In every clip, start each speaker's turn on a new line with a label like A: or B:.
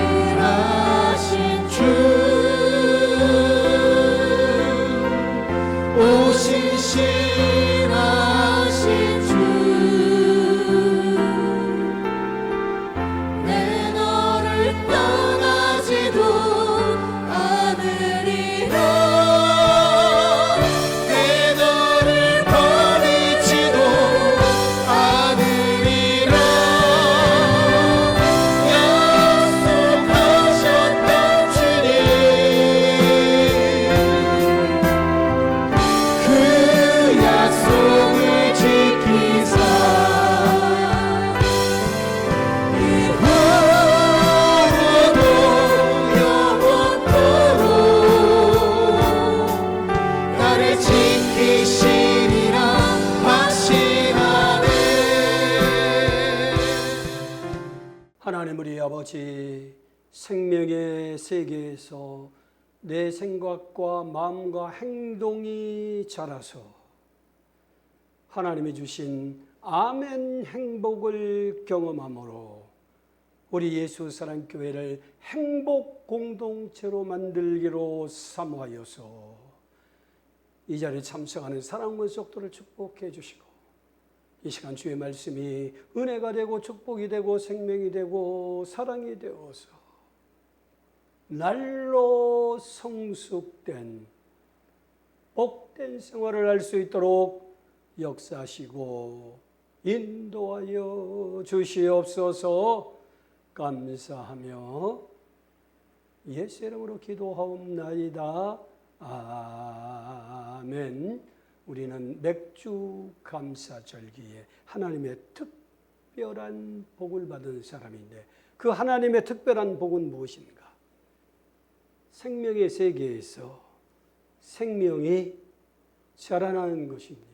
A: 신실하신 주, 오 신실하신 주, 내 너를 떠나지도 않으리라, 내 너를 버리지도 않으리라. 약속하셨던 주님, 그 약속을 지키사 이후로도 영원토록 나를 지키시리라 확신하네.
B: 하나님 우리 아버지, 생명의 세계에서 내 생각과 마음과 행동이 자라서 하나님이 주신 아멘 행복을 경험함으로 우리 예수사랑교회를 행복 공동체로 만들기로 사모하여서 이 자리에 참석하는 사랑과 속도를 축복해 주시고, 이 시간 주의 말씀이 은혜가 되고 축복이 되고 생명이 되고 사랑이 되어서 날로 성숙된 복된 생활을 할 수 있도록 역사하시고 인도하여 주시옵소서. 감사하며 예수 이름으로 기도하옵나이다. 아멘. 우리는 맥주 감사절기에 하나님의 특별한 복을 받은 사람인데, 그 하나님의 특별한 복은 무엇인가? 생명의 세계에서 생명이 자라나는 것입니다.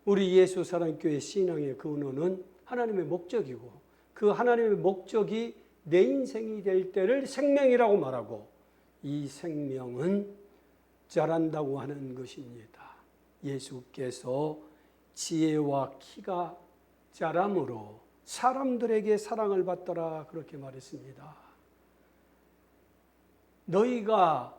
B: 우리 예수사랑교회 신앙의 근원은 하나님의 목적이고, 그 하나님의 목적이 내 인생이 될 때를 생명이라고 말하고, 이 생명은 자란다고 하는 것입니다. 예수께서 지혜와 키가 자람으로 사람들에게 사랑을 받더라 그렇게 말했습니다. 너희가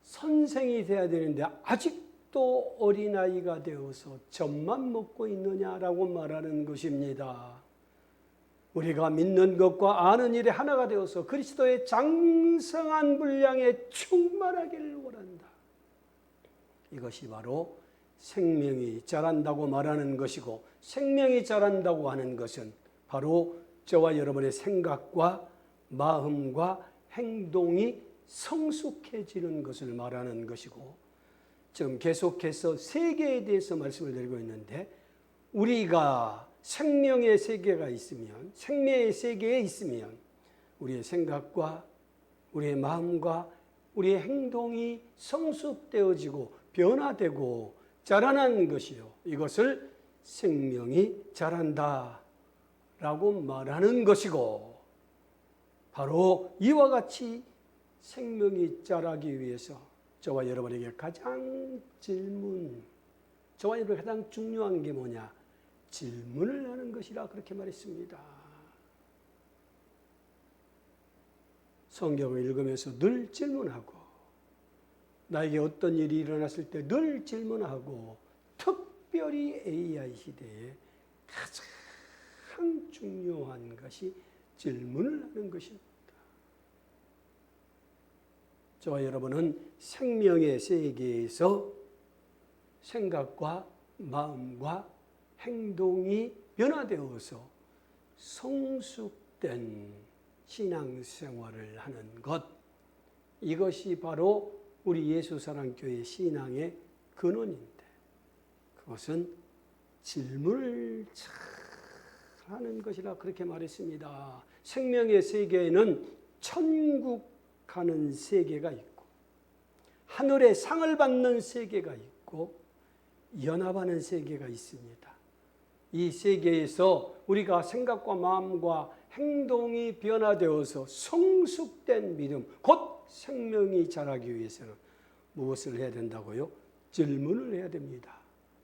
B: 선생이 되어야 되는데 아직도 어린아이가 되어서 젖만 먹고 있느냐라고 말하는 것입니다. 우리가 믿는 것과 아는 일에 하나가 되어서 그리스도의 장성한 분량에 충만하기를 원한다. 이것이 바로 생명이 자란다고 말하는 것이고, 생명이 자란다고 하는 것은 바로 저와 여러분의 생각과 마음과 행동이 성숙해지는 것을 말하는 것이고, 지금 계속해서 세계에 대해서 말씀을 드리고 있는데, 우리가 생명의 세계가 있으면, 생명의 세계에 있으면 우리의 생각과 우리의 마음과 우리의 행동이 성숙되어지고 변화되고 자라나는 것이요, 이것을 생명이 자란다 라고 말하는 것이고, 바로 이와 같이 생명이 자라기 위해서 저와 여러분에게 가장 저와 여러분에게 가장 중요한 게 뭐냐? 질문을 하는 것이라 그렇게 말했습니다. 성경을 읽으면서 늘 질문하고, 나에게 어떤 일이 일어났을 때 늘 질문하고, 특별히 AI 시대에 가장 중요한 것이 질문을 하는 것입니다. 저와 여러분은 생명의 세계에서 생각과 마음과 행동이 변화되어서 성숙된 신앙생활을 하는 것, 이것이 바로 우리 예수사랑교회 신앙의 근원인데, 그것은 질문을 잘 하는 것이라 그렇게 말했습니다. 생명의 세계에는 천국 가는 세계가 있고, 하늘의 상을 받는 세계가 있고, 연합하는 세계가 있습니다. 이 세계에서 우리가 생각과 마음과 행동이 변화되어서 성숙된 믿음, 곧 생명이 자라기 위해서는 무엇을 해야 된다고요? 질문을 해야 됩니다.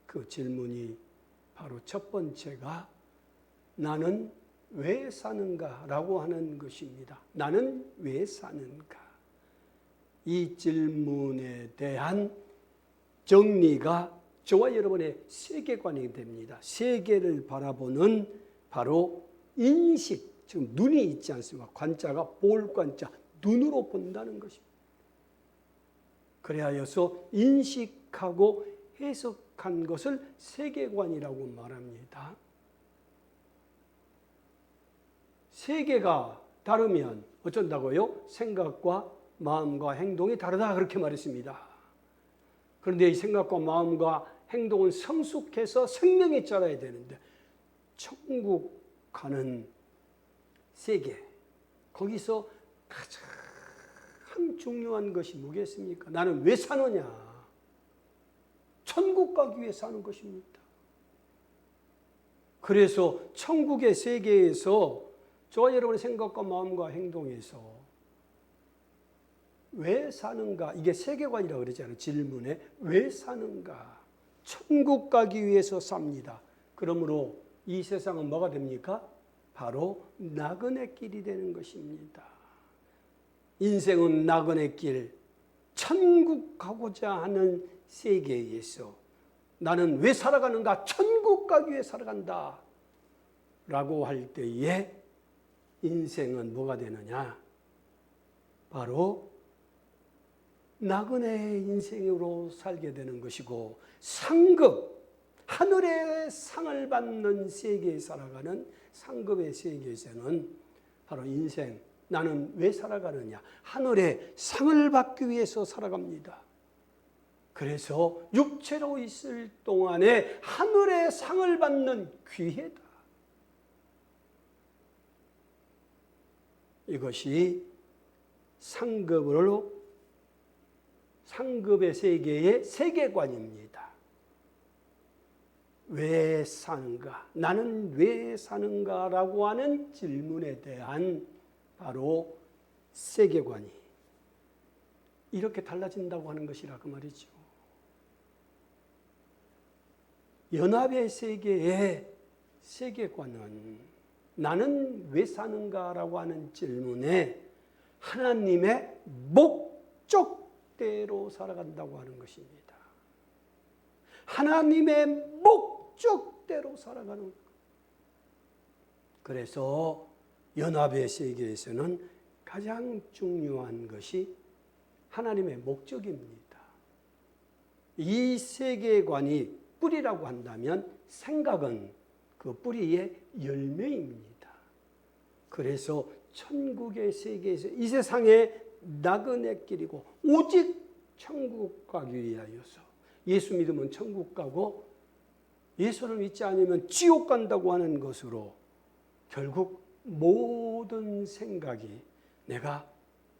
B: 그 질문이 바로 첫 번째가 나는 왜 사는가? 라고 하는 것입니다. 나는 왜 사는가? 이 질문에 대한 정리가 저와 여러분의 세계관이 됩니다. 세계를 바라보는 바로 인식, 지금 눈이 있지 않습니까? 관자가 볼관자, 눈으로 본다는 것입니다. 그래야여서 인식하고 해석한 것을 세계관이라고 말합니다. 세계가 다르면 어쩐다고요? 생각과 마음과 행동이 다르다 그렇게 말했습니다. 그런데 이 생각과 마음과 행동은 성숙해서 생명이 자라야 되는데 천국 가는 세계, 거기서 가장 중요한 것이 뭐겠습니까? 나는 왜 사느냐? 천국 가기 위해 사는 것입니다. 그래서 천국의 세계에서 저와 여러분의 생각과 마음과 행동에서 왜 사는가? 이게 세계관이라고 그러잖아요. 질문에 왜 사는가? 천국 가기 위해서 삽니다. 그러므로 이 세상은 뭐가 됩니까? 바로 나그네 길이 되는 것입니다. 인생은 나그네 길, 천국 가고자 하는 세계에서 나는 왜 살아가는가? 천국 가기 위해 살아간다 라고 할 때에 인생은 뭐가 되느냐? 바로 나그네 인생으로 살게 되는 것이고 상급, 하늘의 상을 받는 세계에 살아가는 상급의 세계에서는 바로 인생, 나는 왜 살아가느냐? 하늘의 상을 받기 위해서 살아갑니다. 그래서 육체로 있을 동안에 하늘의 상을 받는 기회다. 이것이 상급의 세계의 세계관입니다. 왜 사는가? 나는 왜 사는가? 라고 하는 질문에 대한 바로 세계관이 이렇게 달라진다고 하는 것이라 그 말이죠. 연합의 세계의 세계관은 나는 왜 사는가? 라고 하는 질문에 하나님의 목적대로 살아간다고 하는 것입니다. 하나님의 목적대로 살아가는 것. 그래서 연합의 세계에서는 가장 중요한 것이 하나님의 목적입니다. 이 세계관이 뿌리라고 한다면 생각은 그 뿌리의 열매입니다. 그래서 천국의 세계에서 이 세상의 나그네 길이고 오직 천국 가기 위하여서 예수 믿으면 천국 가고 예수를 믿지 않으면 지옥 간다고 하는 것으로 결국 모든 생각이 내가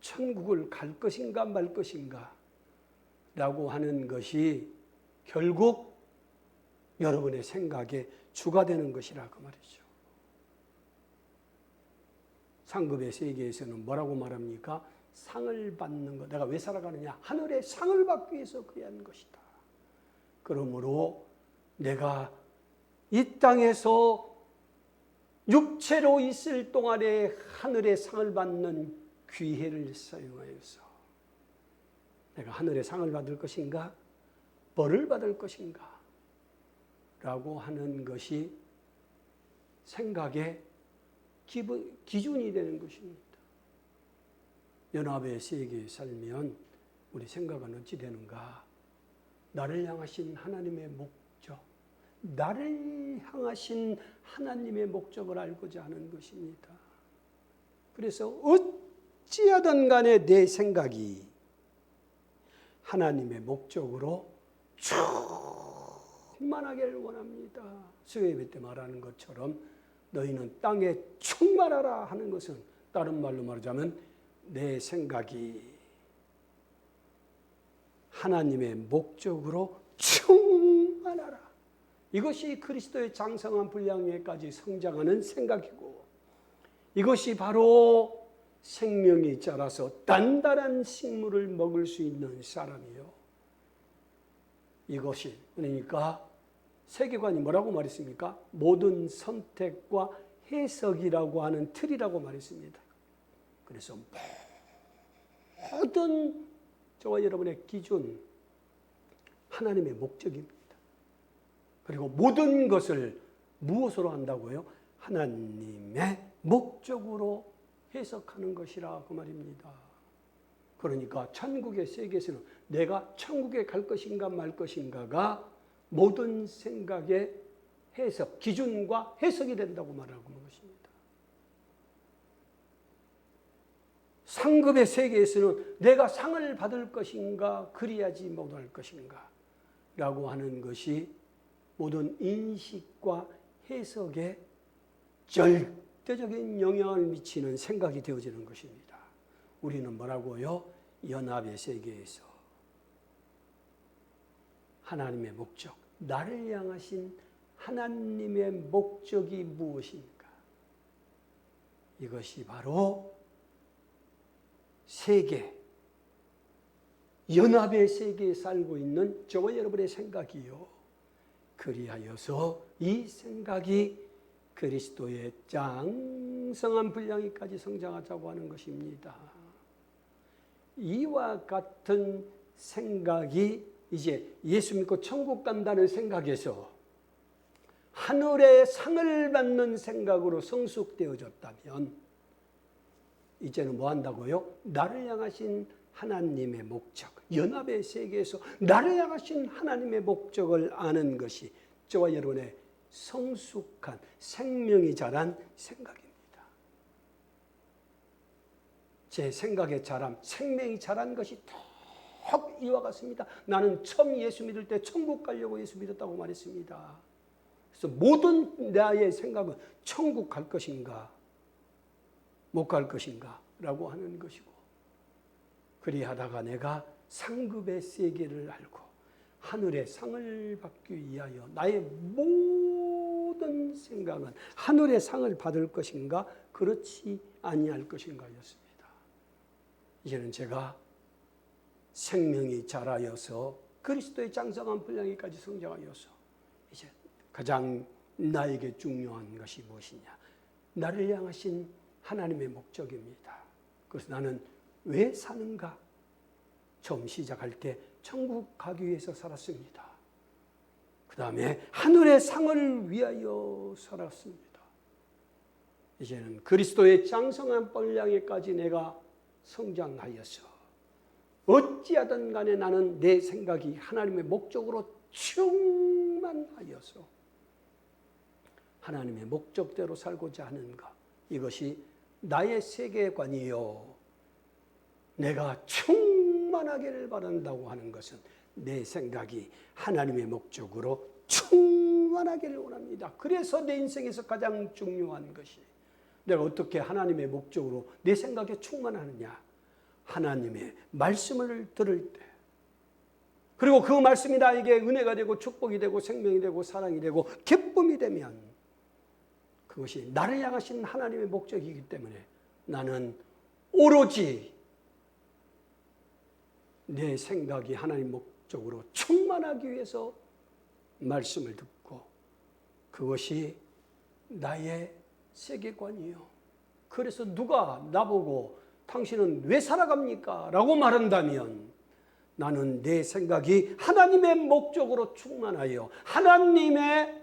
B: 천국을 갈 것인가 말 것인가 라고 하는 것이 결국 여러분의 생각의 주가 되는 것이라 그 말이죠. 상급의 세계에서는 뭐라고 말합니까? 상을 받는 것. 내가 왜 살아가느냐? 하늘의 상을 받기 위해서 그래야 하는 것이다. 그러므로 내가 이 땅에서 육체로 있을 동안에 하늘의 상을 받는 기회를 사용하여서 내가 하늘의 상을 받을 것인가? 벌을 받을 것인가? 라고 하는 것이 생각의 기준이 되는 것입니다. 연합의 세계에 살면 우리 생각은 어찌 되는가? 나를 향하신 하나님의 목적, 나를 향하신 하나님의 목적을 알고자 하는 것입니다. 그래서 어찌하든 간에 내 생각이 하나님의 목적으로 충만하기를 원합니다. 수요예배 때 말하는 것처럼 너희는 땅에 충만하라 하는 것은 다른 말로 말하자면 내 생각이 하나님의 목적으로 충만하라. 이것이 그리스도의 장성한 분량에까지 성장하는 생각이고 이것이 바로 생명이 자라서 단단한 식물을 먹을 수 있는 사람이요. 이것이 그러니까 세계관이 뭐라고 말했습니까? 모든 선택과 해석이라고 하는 틀이라고 말했습니다. 그래서 모든 저와 여러분의 기준, 하나님의 목적입니다. 그리고 모든 것을 무엇으로 한다고요? 하나님의 목적으로 해석하는 것이라 그 말입니다. 그러니까 천국의 세계에서는 내가 천국에 갈 것인가 말 것인가가 모든 생각의 해석, 기준과 해석이 된다고 말하고 있는 것입니다. 상급의 세계에서는 내가 상을 받을 것인가 그리하지 못할 것인가 라고 하는 것이 모든 인식과 해석에 절대적인 영향을 미치는 생각이 되어지는 것입니다. 우리는 뭐라고요? 연합의 세계에서 하나님의 목적, 나를 향하신 하나님의 목적이 무엇인가? 이것이 바로 세계, 연합의 세계에 살고 있는 저와 여러분의 생각이요. 그리하여서 이 생각이 그리스도의 장성한 분량에까지 성장하자고 하는 것입니다. 이와 같은 생각이 이제 예수 믿고 천국 간다는 생각에서 하늘의 상을 받는 생각으로 성숙되어졌다면 이제는 뭐 한다고요? 나를 향하신 하나님의 목적, 연합의 세계에서 나를 향하신 하나님의 목적을 아는 것이 저와 여러분의 성숙한 생명이 자란 생각입니다. 제 생각의 자람, 생명이 자란 것이 턱 이와 같습니다. 나는 처음 예수 믿을 때 천국 가려고 예수 믿었다고 말했습니다. 그래서 모든 나의 생각은 천국 갈 것인가 못 갈 것인가 라고 하는 것이고, 그리하다가 내가 상급의 세계를 알고 하늘의 상을 받기 위하여 나의 모든 생각은 하늘의 상을 받을 것인가 그렇지 아니할 것인가였습니다. 이제는 제가 생명이 자라여서 그리스도의 장성한 분량에까지 성장하여서 이제 가장 나에게 중요한 것이 무엇이냐? 나를 향하신 하나님의 목적입니다. 그래서 나는 왜 사는가? 처음 시작할 때 천국 가기 위해서 살았습니다. 그 다음에 하늘의 상을 위하여 살았습니다. 이제는 그리스도의 장성한 분량에까지 내가 성장하여서 어찌하든 간에 나는 내 생각이 하나님의 목적으로 충만하여서 하나님의 목적대로 살고자 하는가? 이것이 나의 세계관이요. 내가 충만하기를 바란다고 하는 것은 내 생각이 하나님의 목적으로 충만하기를 원합니다. 그래서 내 인생에서 가장 중요한 것이 내가 어떻게 하나님의 목적으로 내 생각에 충만하느냐. 하나님의 말씀을 들을 때, 그리고 그 말씀이 나에게 은혜가 되고 축복이 되고 생명이 되고 사랑이 되고 기쁨이 되면 그것이 나를 향하신 하나님의 목적이기 때문에 나는 오로지 내 생각이 하나님 목적으로 충만하기 위해서 말씀을 듣고 그것이 나의 세계관이요. 그래서 누가 나보고 당신은 왜 살아갑니까? 라고 말한다면 나는 내 생각이 하나님의 목적으로 충만하여 하나님의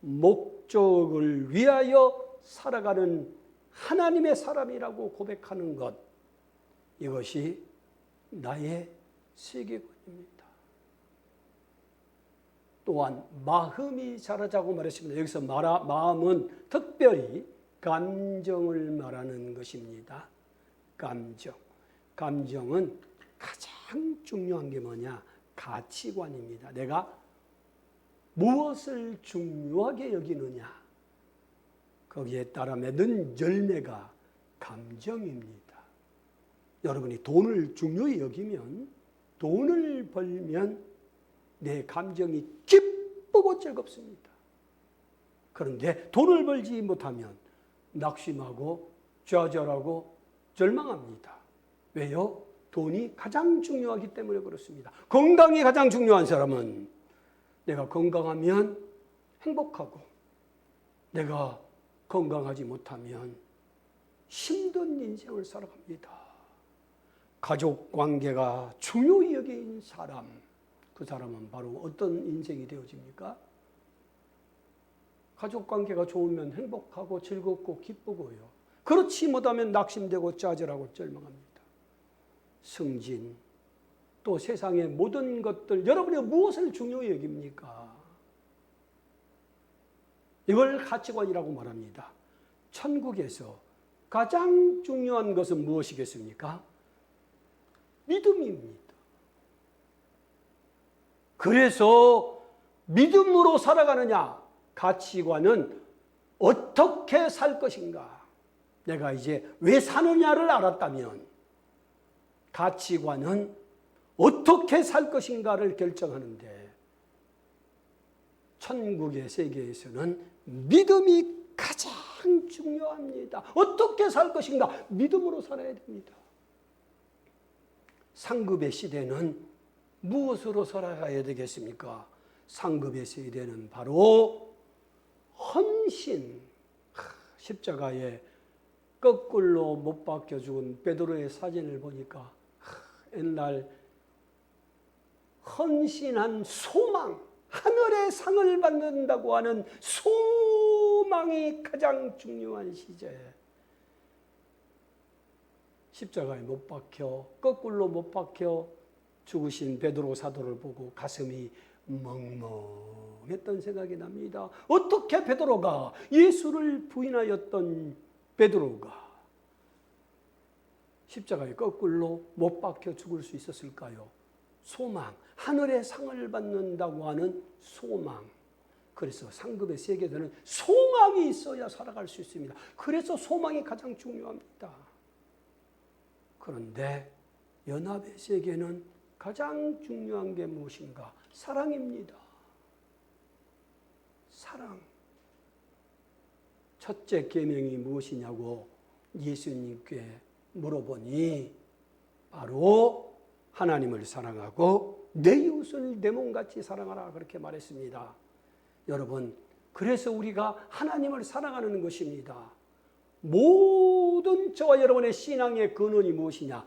B: 목적을 위하여 살아가는 하나님의 사람이라고 고백하는 것, 이것이 나의 세계관입니다. 또한 마음이 자라자고 말했습니다. 여기서 마음은 특별히 감정을 말하는 것입니다. 감정은 가장 중요한 게 뭐냐? 가치관입니다. 내가 무엇을 중요하게 여기느냐? 거기에 따라 맺는 열매가 감정입니다. 여러분이 돈을 중요히 여기면, 돈을 벌면 내 감정이 기쁘고 즐겁습니다. 그런데 돈을 벌지 못하면 낙심하고 좌절하고 절망합니다. 왜요? 돈이 가장 중요하기 때문에 그렇습니다. 건강이 가장 중요한 사람은 내가 건강하면 행복하고 내가 건강하지 못하면 힘든 인생을 살아갑니다. 가족 관계가 중요히 여긴 사람, 그 사람은 바로 어떤 인생이 되어집니까? 가족 관계가 좋으면 행복하고 즐겁고 기쁘고요. 그렇지 못하면 낙심되고 좌절하고 절망합니다. 승진, 또 세상의 모든 것들, 여러분이 무엇을 중요히 여깁니까? 이걸 가치관이라고 말합니다. 천국에서 가장 중요한 것은 무엇이겠습니까? 믿음입니다. 그래서 믿음으로 살아가느냐? 가치관은 어떻게 살 것인가? 내가 이제 왜 사느냐를 알았다면 가치관은 어떻게 살 것인가를 결정하는데 천국의 세계에서는 믿음이 가장 중요합니다. 어떻게 살 것인가? 믿음으로 살아야 됩니다. 상급의 시대는 무엇으로 살아가야 되겠습니까? 상급의 시대는 바로 헌신, 십자가에 거꾸로 못 박혀 죽은 베드로의 사진을 보니까 옛날 헌신한 소망, 하늘의 상을 받는다고 하는 소망이 가장 중요한 시제. 십자가에 못 박혀 거꾸로 못 박혀 죽으신 베드로 사도를 보고 가슴이 멍멍했던 생각이 납니다. 어떻게 베드로가, 예수를 부인하였던 베드로가 십자가에 거꾸로 못 박혀 죽을 수 있었을까요? 소망, 하늘의 상을 받는다고 하는 소망. 그래서 상급의 세계에서는 소망이 있어야 살아갈 수 있습니다. 그래서 소망이 가장 중요합니다. 그런데 연합의 세계는 가장 중요한 게 무엇인가? 사랑입니다. 사랑. 첫째 계명이 무엇이냐고 예수님께 물어보니 바로 하나님을 사랑하고 내 이웃을 내 몸같이 사랑하라 그렇게 말했습니다. 여러분, 그래서 우리가 하나님을 사랑하는 것입니다. 모든 저와 여러분의 신앙의 근원이 무엇이냐?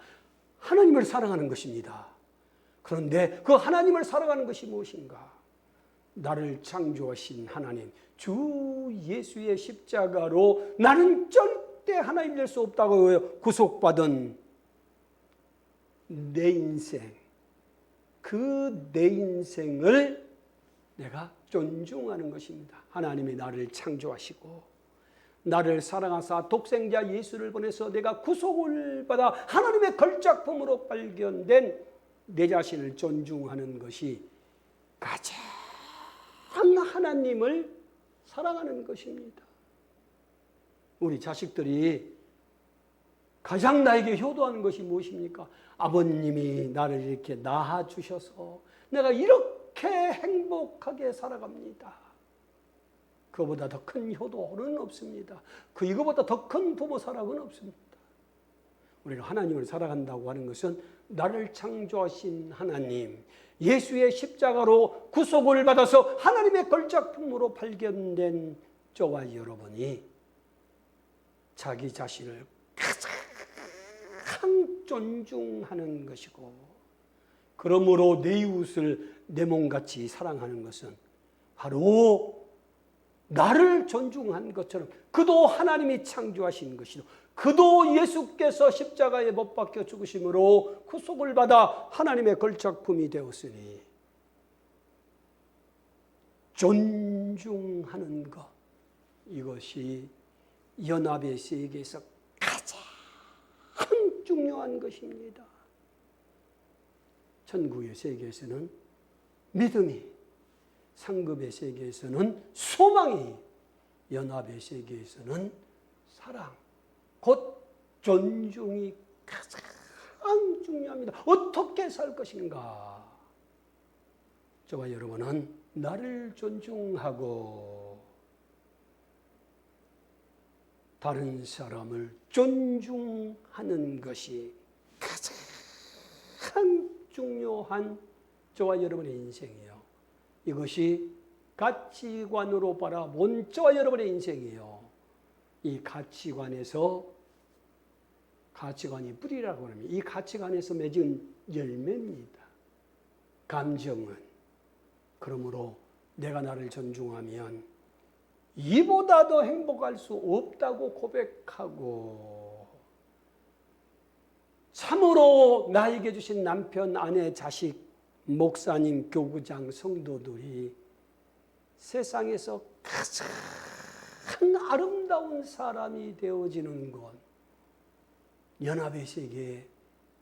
B: 하나님을 사랑하는 것입니다. 그런데 그 하나님을 사랑하는 것이 무엇인가? 나를 창조하신 하나님, 주 예수의 십자가로 나는 절대 하나님 될 수 없다고 구속받은 내 인생, 그 내 인생을 내가 존중하는 것입니다. 하나님이 나를 창조하시고 나를 사랑하사 독생자 예수를 보내서 내가 구속을 받아 하나님의 걸작품으로 발견된 내 자신을 존중하는 것이 가장 하나님을 사랑하는 것입니다. 우리 자식들이 가장 나에게 효도하는 것이 무엇입니까? 아버님이 나를 이렇게 낳아주셔서 내가 이렇게 행복하게 살아갑니다. 그거보다 더 큰 효도는 없습니다. 이거보다 더 큰 부모 사랑은 없습니다. 우리가 하나님을 사랑한다고 하는 것은 나를 창조하신 하나님, 예수의 십자가로 구속을 받아서 하나님의 걸작품으로 발견된 저와 여러분이 자기 자신을 가장 존중하는 것이고, 그러므로 내 이웃을 내 몸같이 사랑하는 것은 바로 나를 존중한 것처럼 그도 하나님이 창조하신 것이요, 그도 예수께서 십자가에 못 박혀 죽으심으로 구속을 받아 하나님의 걸작품이 되었으니 존중하는 것, 이것이 연합의 세계에서 가장 중요한 것입니다. 천국의 세계에서는 믿음이, 상급의 세계에서는 소망이, 연합의 세계에서는 사랑, 곧 존중이 가장 중요합니다. 어떻게 살 것인가? 저와 여러분은 나를 존중하고 다른 사람을 존중하는 것이 가장 중요한 저와 여러분의 인생이에요. 이것이 가치관으로 바라본 저와 여러분의 인생이에요. 이 가치관에서 가치관이 뿌리라고 하면 이 가치관에서 맺은 열매입니다. 감정은. 그러므로 내가 나를 존중하면 이보다 더 행복할 수 없다고 고백하고 참으로 나에게 주신 남편, 아내, 자식, 목사님, 교구장, 성도들이 세상에서 가장 아름다운 사람이 되어지는 건 연합의 세계에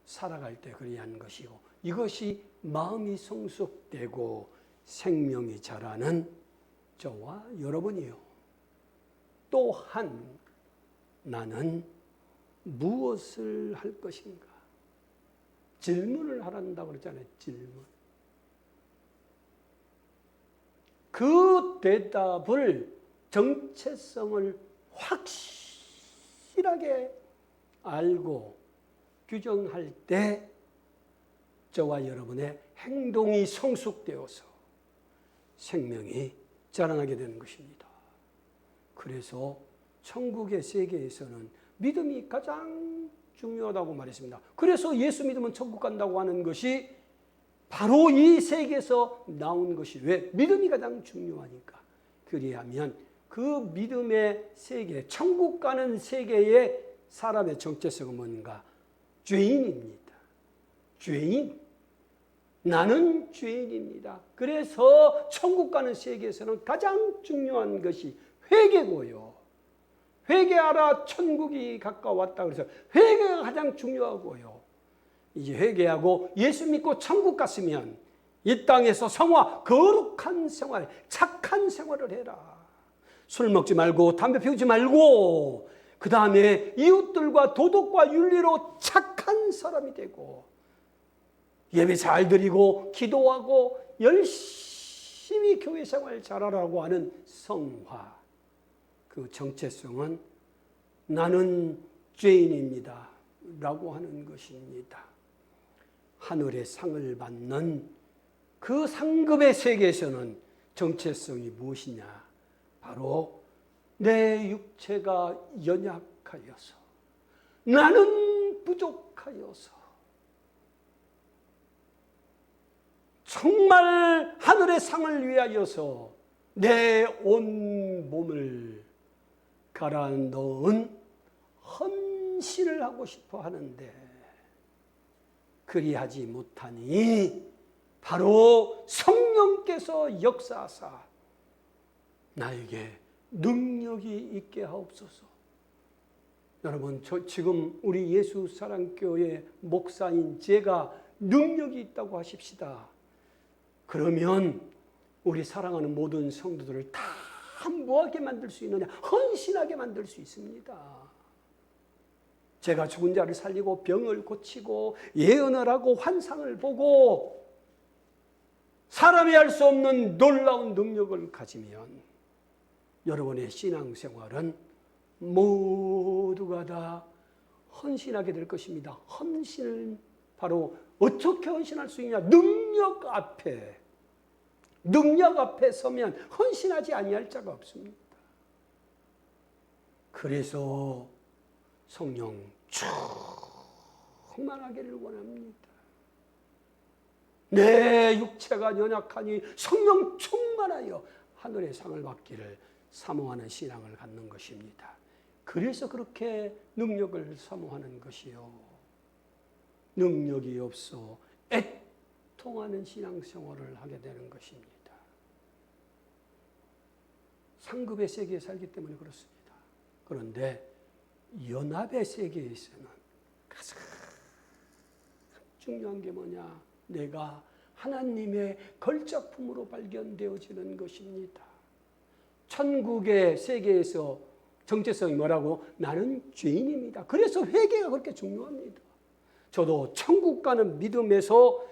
B: 살아갈 때 그리한 것이고 이것이 마음이 성숙되고 생명이 자라는 저와 여러분이요. 또한 나는 무엇을 할 것인가? 질문을 하란다고 그랬잖아요. 질문. 그 대답을 정체성을 확실하게 알고 규정할 때 저와 여러분의 행동이 성숙되어서 생명이 자라나게 되는 것입니다. 그래서 천국의 세계에서는 믿음이 가장 중요하다고 말했습니다. 그래서 예수 믿으면 천국 간다고 하는 것이 바로 이 세계에서 나온 것이 왜? 믿음이 가장 중요하니까. 그리하면 그 믿음의 세계, 천국 가는 세계의 사람의 정체성은 뭔가? 죄인입니다. 죄인. 나는 죄인입니다. 그래서 천국 가는 세계에서는 가장 중요한 것이 회개고요. 회개하라 천국이 가까웠다. 그래서 회개가 가장 중요하고요. 이제 회개하고 예수 믿고 천국 갔으면 이 땅에서 성화, 거룩한 생활, 착한 생활을 해라. 술 먹지 말고 담배 피우지 말고 그 다음에 이웃들과 도덕과 윤리로 착한 사람이 되고 예배 잘 드리고 기도하고 열심히 교회 생활 잘하라고 하는 성화. 그 정체성은 나는 죄인입니다 라고 하는 것입니다. 하늘의 상을 받는 그 상급의 세계에서는 정체성이 무엇이냐? 바로 내 육체가 연약하여서 나는 부족하여서 정말 하늘의 상을 위하여서 내 온 몸을 갈아 넣은 헌신을 하고 싶어 하는데 그리하지 못하니 바로 성령께서 역사하사 나에게 능력이 있게 하옵소서. 여러분, 지금 우리 예수사랑교회 목사인 제가 능력이 있다고 하십시다. 그러면 우리 사랑하는 모든 성도들을 다 뭐하게 만들 수 있느냐? 헌신하게 만들 수 있습니다. 제가 죽은 자를 살리고 병을 고치고 예언을 하고 환상을 보고 사람이 할 수 없는 놀라운 능력을 가지면 여러분의 신앙생활은 모두가 다 헌신하게 될 것입니다. 헌신은 바로 어떻게 헌신할 수 있냐? 능력 앞에 서면 헌신하지 아니할 자가 없습니다. 그래서 성령 충만하기를 원합니다. 내 육체가 연약하니 성령 충만하여 하늘의 상을 받기를 사모하는 신앙을 갖는 것입니다. 그래서 그렇게 능력을 사모하는 것이요. 능력이 없어 애통하는 신앙생활을 하게 되는 것입니다. 상급의 세계에 살기 때문에 그렇습니다. 그런데 연합의 세계에서는 가장 중요한 게 뭐냐? 내가 하나님의 걸작품으로 발견되어지는 것입니다. 천국의 세계에서 정체성이 뭐라고? 나는 죄인입니다. 그래서 회개가 그렇게 중요합니다. 저도 천국 가는 믿음에서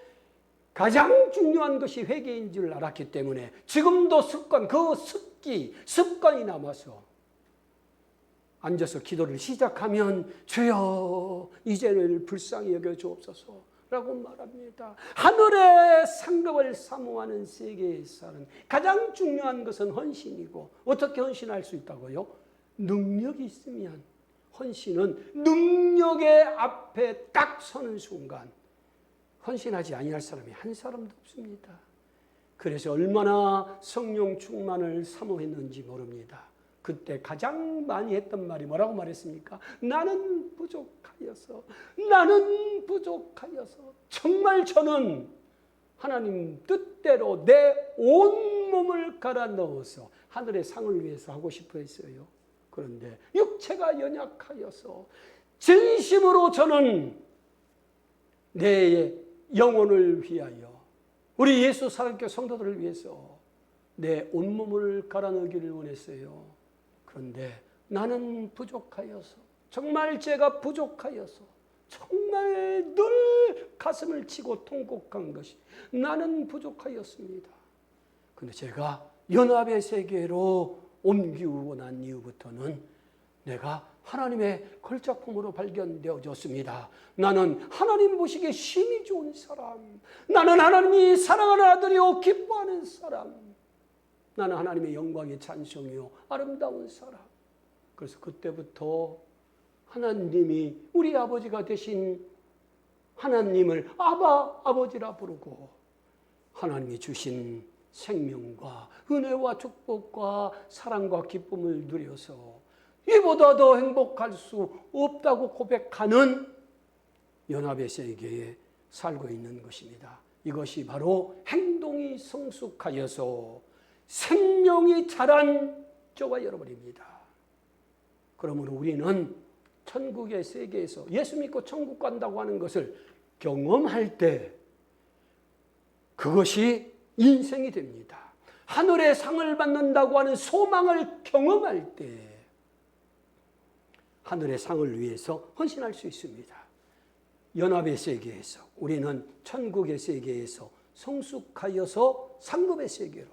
B: 가장 중요한 것이 회개인 줄 알았기 때문에 지금도 습관이 남아서 앉아서 기도를 시작하면 주여 이제를 불쌍히 여겨 주옵소서. 라고 말합니다. 하늘의 상급을 사모하는 세계의 살은 가장 중요한 것은 헌신이고, 어떻게 헌신할 수 있다고요? 능력이 있으면. 헌신은 능력의 앞에 딱 서는 순간 헌신하지 아니할 사람이 한 사람도 없습니다. 그래서 얼마나 성령 충만을 사모했는지 모릅니다. 그때 가장 많이 했던 말이 뭐라고 말했습니까? 나는 부족하여서, 나는 부족하여서. 정말 저는 하나님 뜻대로 내 온몸을 갈아 넣어서 하늘의 상을 위해서 하고 싶어 했어요. 그런데 육체가 연약하여서 진심으로 저는 내 영혼을 위하여, 우리 예수 사랑교회 성도들을 위해서 내 온몸을 갈아 넣기를 원했어요. 그런데 나는 부족하여서, 정말 제가 부족하여서, 정말 늘 가슴을 치고 통곡한 것이 나는 부족하였습니다. 그런데 제가 연합의 세계로 옮기고 난 이후부터는 내가 하나님의 걸작품으로 발견되어졌습니다. 나는 하나님 보시기에 심히 좋은 사람, 나는 하나님이 사랑하는 아들이요 기뻐하는 사람, 나는 하나님의 영광의 찬송이요 아름다운 사람. 그래서 그때부터 하나님이 우리 아버지가 되신 하나님을 아버지라 부르고, 하나님이 주신 생명과 은혜와 축복과 사랑과 기쁨을 누려서 이보다 더 행복할 수 없다고 고백하는 연합의 세계에 살고 있는 것입니다. 이것이 바로 행동이 성숙하여서 생명이 자란 저와 여러분입니다. 그러므로 우리는 천국의 세계에서 예수 믿고 천국 간다고 하는 것을 경험할 때 그것이 인생이 됩니다. 하늘의 상을 받는다고 하는 소망을 경험할 때 하늘의 상을 위해서 헌신할 수 있습니다. 연합의 세계에서, 우리는 천국의 세계에서 성숙하여서 상급의 세계로,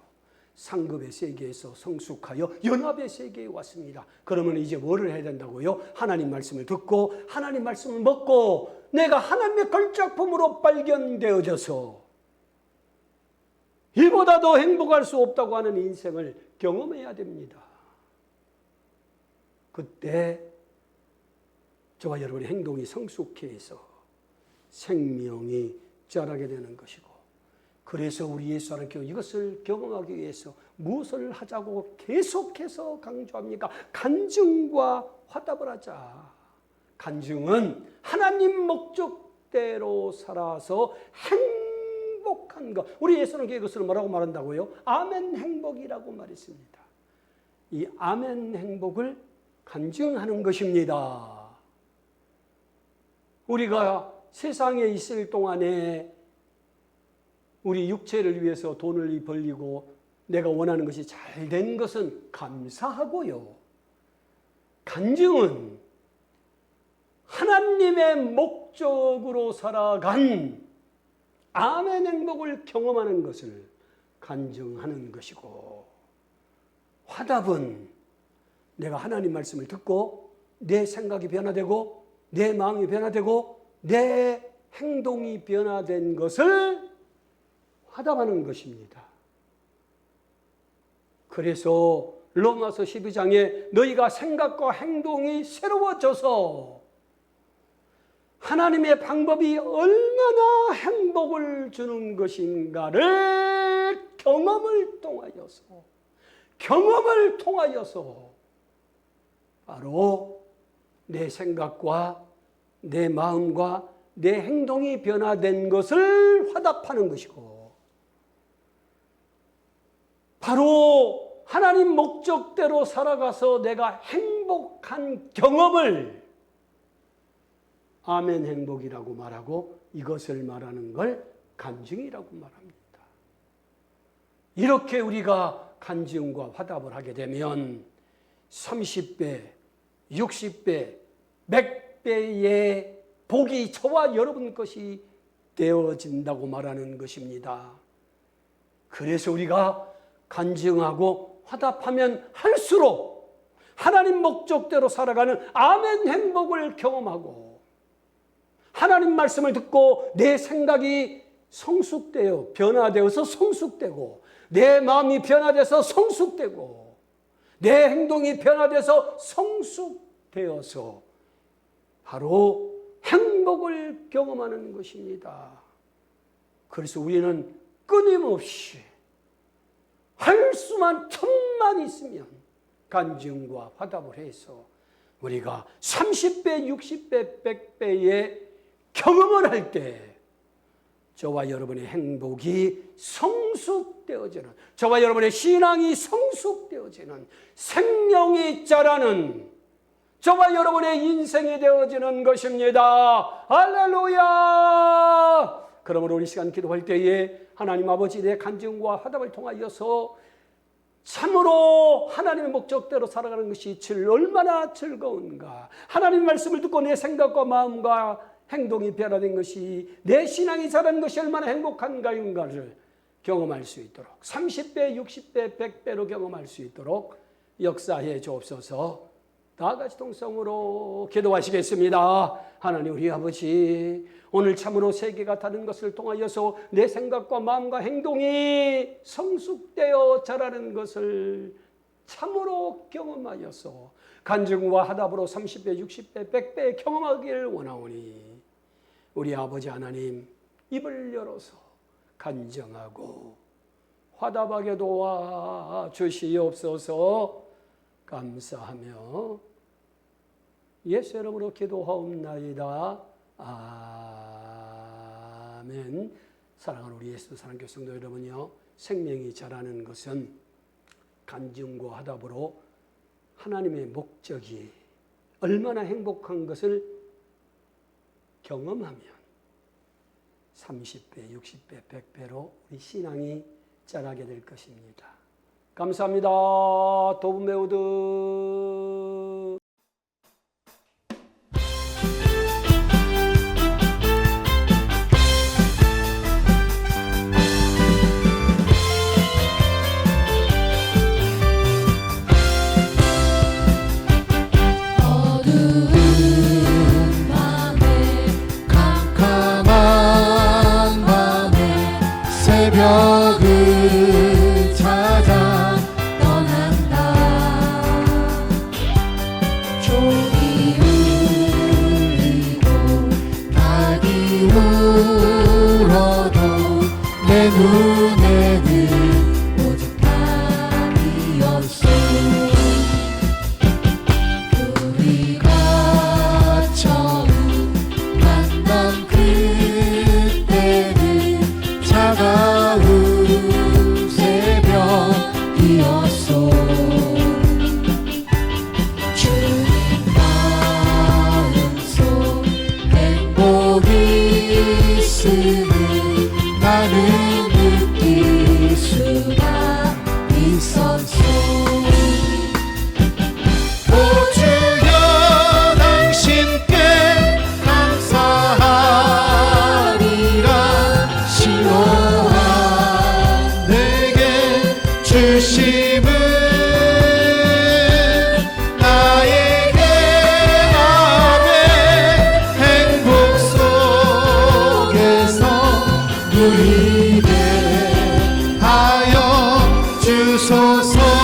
B: 상급의 세계에서 성숙하여 연합의 세계에 왔습니다. 그러면 이제 뭐를 해야 된다고요? 하나님 말씀을 듣고 하나님 말씀을 먹고 내가 하나님의 걸작품으로 발견되어져서 이보다 더 행복할 수 없다고 하는 인생을 경험해야 됩니다. 그때 저와 여러분의 행동이 성숙해서 생명이 자라게 되는 것이고, 그래서 우리 예수 안에 이것을 경험하기 위해서 무엇을 하자고 계속해서 강조합니까? 간증과 화답을 하자. 간증은 하나님 목적대로 살아서 행복한 것. 우리 예수는 이것을 뭐라고 말한다고요? 아멘 행복이라고 말했습니다. 이 아멘 행복을 간증하는 것입니다. 우리가 세상에 있을 동안에 우리 육체를 위해서 돈을 벌리고 내가 원하는 것이 잘 된 것은 감사하고요. 간증은 하나님의 목적으로 살아간 아멘 행복을 경험하는 것을 간증하는 것이고, 화답은 내가 하나님 말씀을 듣고 내 생각이 변화되고 내 마음이 변화되고 내 행동이 변화된 것을 화답하는 것입니다. 그래서 로마서 12장에 너희가 생각과 행동이 새로워져서 하나님의 방법이 얼마나 행복을 주는 것인가를 경험을 통하여서 바로 내 생각과 내 마음과 내 행동이 변화된 것을 화답하는 것이고, 바로 하나님 목적대로 살아가서 내가 행복한 경험을 아멘 행복이라고 말하고, 이것을 말하는 걸 간증이라고 말합니다. 이렇게 우리가 간증과 화답을 하게 되면 30배, 60배, 100배의 복이 저와 여러분 것이 되어진다고 말하는 것입니다. 그래서 우리가 간증하고 화답하면 할수록 하나님 목적대로 살아가는 아멘 행복을 경험하고, 하나님 말씀을 듣고 내 생각이 성숙되어 변화되어서 성숙되고 내 마음이 변화돼서 성숙되고 내 행동이 변화돼서 성숙되어서 바로 행복을 경험하는 것입니다. 그래서 우리는 끊임없이 할 수만 틈만 있으면 간증과 화답을 해서 우리가 30배, 60배, 100배의 경험을 할 때 저와 여러분의 행복이 성숙되어지는, 저와 여러분의 신앙이 성숙되어지는, 생명이 자라는 저와 여러분의 인생이 되어지는 것입니다. 할렐루야! 그러므로 우리 시간 기도할 때에 하나님 아버지 내 간증과 화답을 통하여서 참으로 하나님의 목적대로 살아가는 것이 얼마나 즐거운가. 하나님 말씀을 듣고 내 생각과 마음과 행동이 변화된 것이, 내 신앙이 자란 것이 얼마나 행복한가를 경험할 수 있도록 30배, 60배, 100배로 경험할 수 있도록 역사해 주옵소서. 다 같이 동성으로 기도하시겠습니다. 하나님 우리 아버지, 오늘 참으로 세계가 다른 것을 통하여서 내 생각과 마음과 행동이 성숙되어 자라는 것을 참으로 경험하여서 간증과 화답으로 30배, 60배, 100배 경험하기를 원하오니 우리 아버지 하나님 입을 열어서 간증하고 화답하게 도와 주시옵소서. 감사하며 예수 이름으로 기도하옵나이다. 아멘. 사랑하는 우리 예수 사랑교회 성도 여러분요, 생명이 자라는 것은 간증과 화답으로 하나님의 목적이 얼마나 행복한 것을 경험하면 30배, 60배, 100배로 우리 신앙이 자라게 될 것입니다. 감사합니다. 도분 배우들.
A: 새벽을 찾아 떠난다. 종이 울리고 닭이 울어도 내 눈에는 오직 밤이었어. 우리가 처음 만난 그때는 차가운 새벽이었어. 주님 마음속 행복이 있음을 나는 느낄 수가 있었어. 오 주여 당신께 감사하리라. 시오한 내게 주심은 나에게 아멘. 행복 속에서 누리게 하여 주소서.